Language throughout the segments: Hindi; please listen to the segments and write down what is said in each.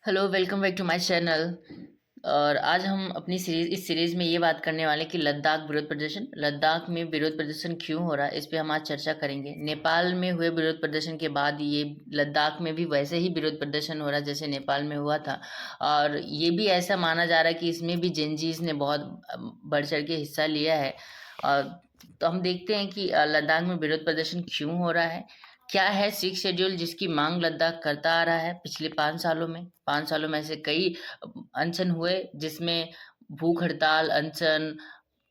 Hello, welcome back to my channel. और आज हम अपनी इस सीरीज़ में ये बात करने वाले हैं कि लद्दाख विरोध प्रदर्शन, लद्दाख में विरोध प्रदर्शन क्यों हो रहा है, इस पे हम आज चर्चा करेंगे। नेपाल में हुए विरोध प्रदर्शन के बाद ये लद्दाख में भी वैसे ही विरोध प्रदर्शन हो रहा है जैसे नेपाल में हुआ था। और ये भी ऐसा माना जा रहा है कि इसमें भी जेनजीज ने बहुत बढ़ चढ़ के हिस्सा लिया है। और तो हम देखते हैं कि लद्दाख में विरोध प्रदर्शन क्यों हो रहा है, क्या है सिक्स शेड्यूल जिसकी मांग लद्दाख करता आ रहा है पिछले 5 सालों में। 5 सालों में ऐसे कई अनशन हुए जिसमें भूख हड़ताल अनशन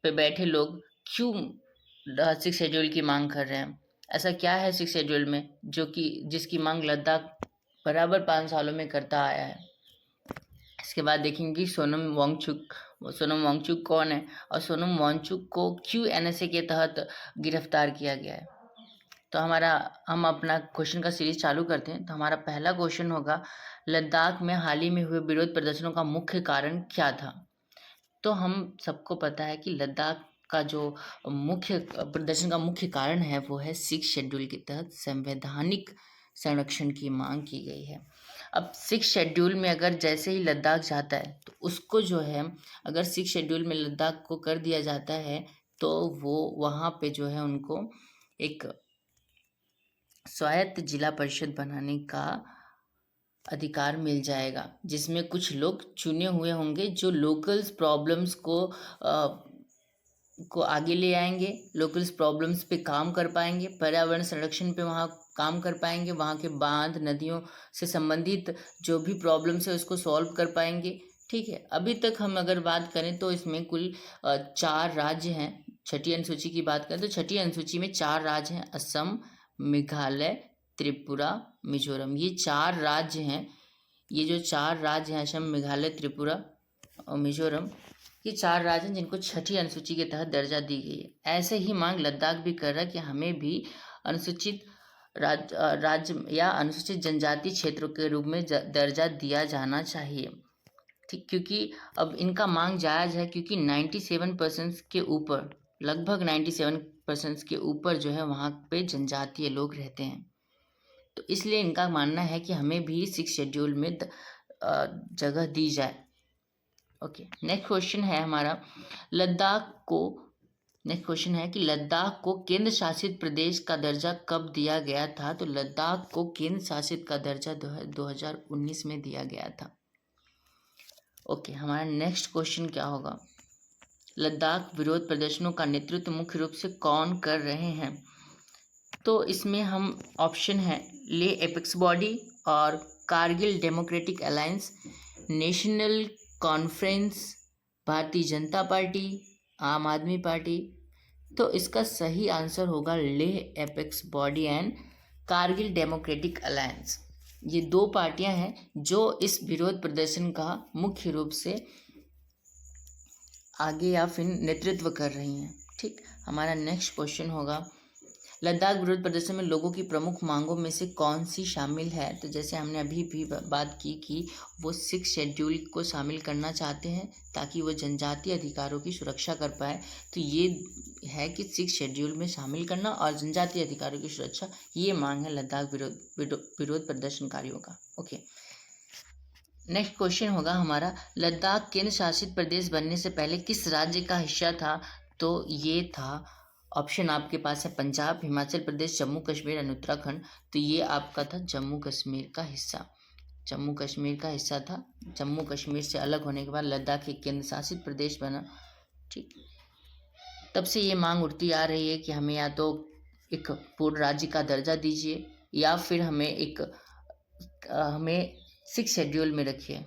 पे बैठे लोग क्यों सिक्स शेड्यूल की मांग कर रहे हैं। ऐसा क्या है सिक्स शेड्यूल में जो कि जिसकी मांग लद्दाख बराबर 5 सालों में करता आया है। इसके बाद देखेंगे कि सोनम वांगचुक कौन है और सोनम वांगचुक को क्यों एनएसए के तहत गिरफ्तार किया गया है। तो हम अपना क्वेश्चन का सीरीज चालू करते हैं। तो हमारा पहला क्वेश्चन होगा, लद्दाख में हाल ही में हुए विरोध प्रदर्शनों का मुख्य कारण क्या था। तो हम सबको पता है कि लद्दाख का जो मुख्य प्रदर्शन का मुख्य कारण है वो है सिक्स शेड्यूल के तहत संवैधानिक संरक्षण की मांग की गई है। अब सिक्स शेड्यूल में अगर जैसे ही लद्दाख जाता है तो उसको जो है, अगर सिक्स शेड्यूल में लद्दाख को कर दिया जाता है तो वो वहाँ पे जो है उनको एक स्वायत्त जिला परिषद बनाने का अधिकार मिल जाएगा, जिसमें कुछ लोग चुने हुए होंगे जो लोकल्स प्रॉब्लम्स को आगे ले आएंगे, लोकल्स प्रॉब्लम्स पे काम कर पाएंगे, पर्यावरण संरक्षण पे वहाँ काम कर पाएंगे, वहाँ के बांध नदियों से संबंधित जो भी प्रॉब्लम्स है उसको सॉल्व कर पाएंगे। ठीक है, अभी तक हम अगर बात करें तो इसमें कुल 4 राज्य हैं। छठी अनुसूची की बात करें तो छठी अनुसूची में 4 राज्य हैं, असम, मेघालय, त्रिपुरा, मिजोरम। ये 4 राज्य हैं। ये जो 4 राज्य हैं, असम, मेघालय, त्रिपुरा और मिजोरम, ये 4 राज्य हैं जिनको छठी अनुसूची के तहत दर्जा दी गई है। ऐसे ही मांग लद्दाख भी कर रहा है कि हमें भी अनुसूचित राज्य या अनुसूचित जनजाति क्षेत्रों के रूप में दर्जा दिया जाना चाहिए। ठीक, क्योंकि अब इनका मांग जायज़ है क्योंकि 97% के ऊपर, लगभग 97% के ऊपर जो है वहाँ पे जनजातीय लोग रहते हैं। तो इसलिए इनका मानना है कि हमें भी सिक्स शेड्यूल में जगह दी जाए। ओके, नेक्स्ट क्वेश्चन है हमारा, नेक्स्ट क्वेश्चन है कि लद्दाख को केंद्र शासित प्रदेश का दर्जा कब दिया गया था। तो लद्दाख को केंद्र शासित का दर्जा 2019 में दिया गया था। ओके, हमारा नेक्स्ट क्वेश्चन क्या होगा, लद्दाख विरोध प्रदर्शनों का नेतृत्व मुख्य रूप से कौन कर रहे हैं। तो इसमें हम ऑप्शन है ले एपेक्स बॉडी और Kargil democratic alliance, national conference, Bharatiya Janata party, आम आदमी पार्टी। तो इसका सही आंसर होगा Leh apex body and Kargil democratic alliance. ये 2 पार्टियां हैं जो इस विरोध प्रदर्शन का मुख्य रूप से आगे या फिर नेतृत्व कर रही हैं। ठीक, हमारा नेक्स्ट क्वेश्चन होगा, लद्दाख विरोध प्रदर्शन में लोगों की प्रमुख मांगों में से कौन सी शामिल है। तो जैसे हमने अभी भी बात की कि वो सिक्स शेड्यूल को शामिल करना चाहते हैं ताकि वो जनजातीय अधिकारों की सुरक्षा कर पाए। तो ये है कि सिक्स शेड्यूल में शामिल करना और जनजातीय अधिकारों की सुरक्षा, ये मांग है लद्दाख विरोध प्रदर्शनकारियों का। ओके, नेक्स्ट क्वेश्चन होगा हमारा, लद्दाख केंद्र शासित प्रदेश बनने से पहले किस राज्य का हिस्सा था। तो ये था, ऑप्शन आपके पास है पंजाब, हिमाचल प्रदेश, जम्मू कश्मीर और उत्तराखंड। तो ये आपका था जम्मू कश्मीर का हिस्सा, जम्मू कश्मीर का हिस्सा था। जम्मू कश्मीर से अलग होने के बाद लद्दाख एक केंद्र शासित प्रदेश बना। ठीक, तब से ये मांग उठती आ रही है कि हमें या तो एक पूर्ण राज्य का दर्जा दीजिए या फिर हमें सिक्स शेड्यूल में रखिए।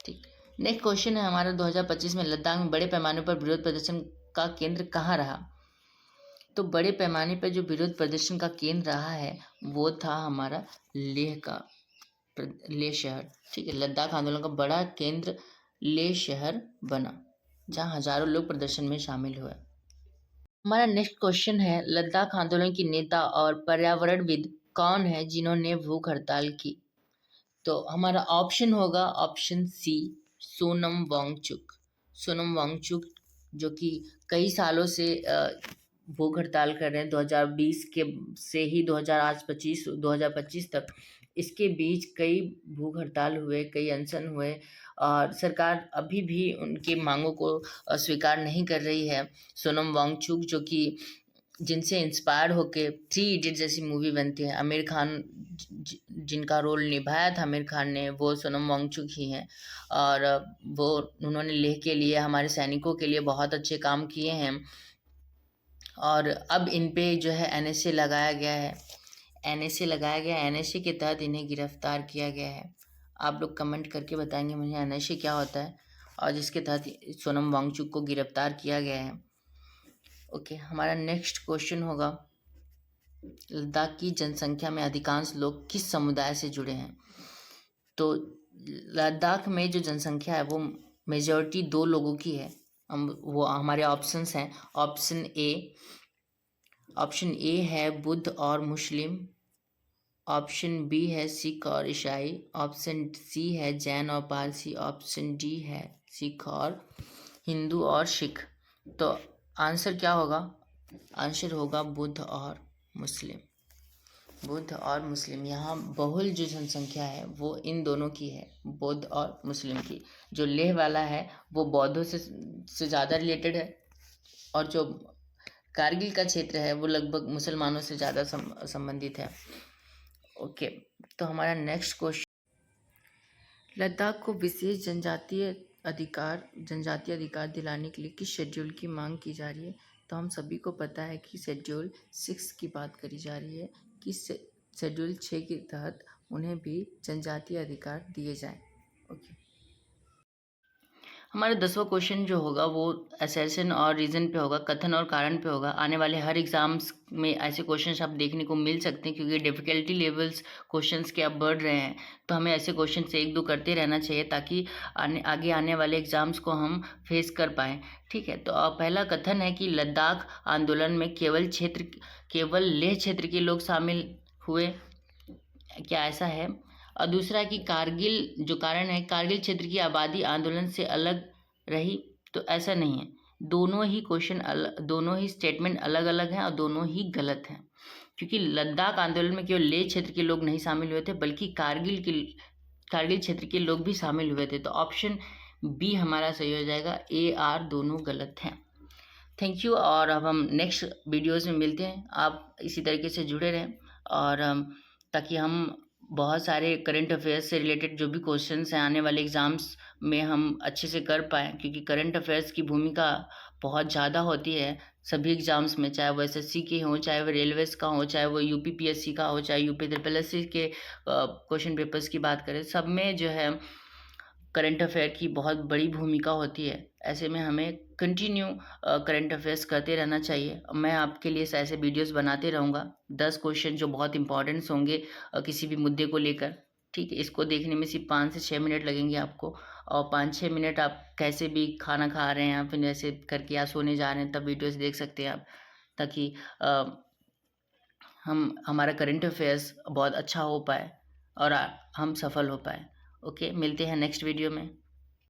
ठीक, नेक्स्ट क्वेश्चन है हमारा, 2025 में लद्दाख में बड़े पैमाने पर विरोध प्रदर्शन का केंद्र कहाँ रहा। तो बड़े पैमाने पर जो विरोध प्रदर्शन का केंद्र रहा है वो था हमारा लेह शहर। ठीक है, लद्दाख आंदोलन का बड़ा केंद्र लेह शहर बना जहाँ हजारों लोग प्रदर्शन में शामिल हुए। हमारा नेक्स्ट क्वेश्चन है, लद्दाख आंदोलन की नेता और पर्यावरणविद कौन है जिन्होंने भूख हड़ताल की। तो हमारा ऑप्शन होगा ऑप्शन सी, सोनम वांगचुक। सोनम वांगचुक जो कि कई सालों से भूख हड़ताल कर रहे हैं, 2020 के से ही 2025 तक इसके बीच कई भूख हड़ताल हुए, कई अनशन हुए और सरकार अभी भी उनकी मांगों को स्वीकार नहीं कर रही है। सोनम वांगचुक जो कि जिनसे इंस्पायर होके थ्री इडियट जैसी मूवी बनती है, आमिर खान जिनका रोल निभाया था आमिर खान ने, वो सोनम वांगचुक ही हैं। और वो उन्होंने लेह के लिए, हमारे सैनिकों के लिए बहुत अच्छे काम किए हैं। और अब इन पे जो है एनएसए लगाया गया है, एनएसए के तहत इन्हें गिरफ्तार किया गया है। आप लोग कमेंट करके बताएंगे मुझे एनएसए क्या होता है और जिसके तहत सोनम वांगचुक को गिरफ्तार किया गया है। ओके, हमारा नेक्स्ट क्वेश्चन होगा, लद्दाख की जनसंख्या में अधिकांश लोग किस समुदाय से जुड़े हैं? तो लद्दाख में जो जनसंख्या है वो मेजॉरिटी 2 लोगों की है। वो हमारे ऑप्शंस हैं। ऑप्शन ए है बुद्ध और मुस्लिम, ऑप्शन बी है सिख और ईसाई, ऑप्शन सी है जैन और पारसी, ऑप्शन डी है सिख और हिंदू और सिख। तो आंसर क्या होगा? आंसर होगा बुद्ध और मुस्लिम। बुद्ध और मुस्लिम, यहाँ बहुल जो जनसंख्या है वो इन दोनों की है, बौद्ध और मुस्लिम की। जो लेह वाला है वो बौद्धों से ज़्यादा रिलेटेड है और जो कारगिल का क्षेत्र है वो लगभग मुसलमानों से ज़्यादा संबंधित है। ओके, तो हमारा नेक्स्ट क्वेश्चन, लद्दाख को विशेष जनजातीय अधिकार दिलाने के लिए किस शेड्यूल की मांग की जा रही है? तो हम सभी को पता है कि शेड्यूल 6 की बात करी जा रही है कि शेड्यूल 6 के तहत उन्हें भी जनजातीय अधिकार दिए जाएं। ओके, हमारा 10वां क्वेश्चन जो होगा वो असर्शन और रीज़न पे होगा, कथन और कारण पे होगा। आने वाले हर एग्ज़ाम्स में ऐसे क्वेश्चंस आप देखने को मिल सकते हैं क्योंकि डिफ़िकल्टी लेवल्स क्वेश्चंस के अब बढ़ रहे हैं, तो हमें ऐसे क्वेश्चंस 1-2 करते रहना चाहिए ताकि आगे आने वाले एग्ज़ाम्स को हम फेस कर पाएँ। ठीक है, तो पहला कथन है कि लद्दाख आंदोलन में केवल लेह क्षेत्र के लोग शामिल हुए, क्या ऐसा है? और दूसरा कि कारगिल जो कारण है, कारगिल क्षेत्र की आबादी आंदोलन से अलग रही, तो ऐसा नहीं है। दोनों ही स्टेटमेंट अलग अलग हैं और दोनों ही गलत हैं क्योंकि लद्दाख आंदोलन में केवल लेह क्षेत्र के लोग नहीं शामिल हुए थे बल्कि कारगिल क्षेत्र के लोग भी शामिल हुए थे। तो ऑप्शन बी हमारा सही हो जाएगा, ए आर दोनों गलत हैं। थैंक यू, और अब हम नेक्स्ट वीडियोज़ में मिलते हैं। आप इसी तरीके से जुड़े रहें और ताकि हम बहुत सारे करंट अफेयर्स से रिलेटेड जो भी क्वेश्चंस हैं आने वाले एग्ज़ाम्स में हम अच्छे से कर पाएँ, क्योंकि करंट अफेयर्स की भूमिका बहुत ज़्यादा होती है सभी एग्ज़ाम्स में, चाहे वो एसएससी के हों, चाहे वो रेलवेज का हो, चाहे वो यूपीपीएससी का हो, चाहे यूपी ट्रिपल के क्वेश्चन पेपर्स की बात करें, सब में जो है करंट अफेयर की बहुत बड़ी भूमिका होती है। ऐसे में हमें कंटिन्यू करंट अफेयर्स करते रहना चाहिए। मैं आपके लिए ऐसे वीडियोस बनाते रहूँगा, 10 क्वेश्चन जो बहुत इंपॉर्टेंट्स होंगे किसी भी मुद्दे को लेकर। ठीक है, इसको देखने में सिर्फ 5 से 6 मिनट लगेंगे आपको और 5-6 मिनट आप कैसे भी खाना खा रहे हैं या फिर ऐसे करके या सोने जा रहे हैं तब वीडियोस देख सकते हैं आप, ताकि हमारा करंट अफेयर्स बहुत अच्छा हो पाए और हम सफल हो पाए। ओके, मिलते हैं नेक्स्ट वीडियो में।